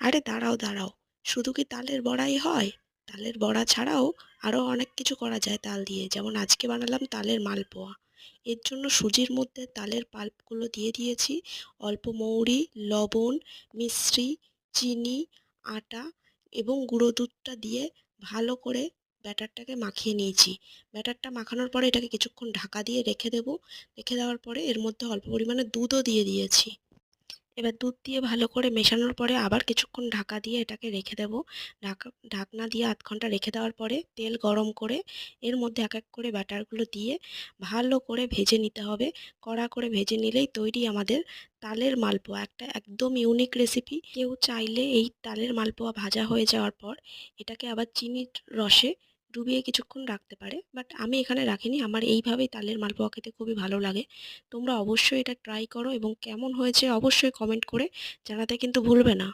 আরে দাঁড়াও দাঁড়াও, শুধু কি তালের বড়াই হয়? তালের বড়া ছাড়াও আরও অনেক কিছু করা যায় তাল দিয়ে, যেমন আজকে বানালাম তালের মালপোয়া। এর জন্য সুজির মধ্যে তালের পাল্পগুলো দিয়ে দিয়েছি, অল্প মৌরি, লবণ, মিশ্রি, চিনি, আটা এবং গুঁড়ো দুধটা দিয়ে ভালো করে ব্যাটারটাকে মাখিয়ে নিয়েছি। ব্যাটারটা মাখানোর পরে এটাকে কিছুক্ষণ ঢাকা দিয়ে রেখে দেবো। রেখে দেওয়ার পরে এর মধ্যে অল্প পরিমাণে দুধও দিয়ে দিয়েছি। এবার দুধ দিয়ে ভালো করে মেশানোর পরে আবার কিছুক্ষণ ঢাকা দিয়ে এটাকে রেখে দেবো। ঢাকনা দিয়ে আধ ঘন্টা রেখে দেওয়ার পরে তেল গরম করে এর মধ্যে এক এক করে ব্যাটারগুলো দিয়ে ভালো করে ভেজে নিতে হবে। কড়া করে ভেজে নিলেই তৈরি আমাদের তালের মালপোয়া, একটা একদম ইউনিক রেসিপি। কেউ চাইলে এই তালের মালপোয়া ভাজা হয়ে যাওয়ার পর এটাকে আবার চিনির রসে ডুবিয়ে কিছুক্ষণ রাখতে পারে, বাট আমি এখানে রাখিনি। আমার এইভাবেই তালের মালপোয়া খেতে খুবই ভালো লাগে। তোমরা অবশ্যই এটা ট্রাই করো এবং কেমন হয়েছে অবশ্যই কমেন্ট করে জানাতে কিন্তু ভুলবে না।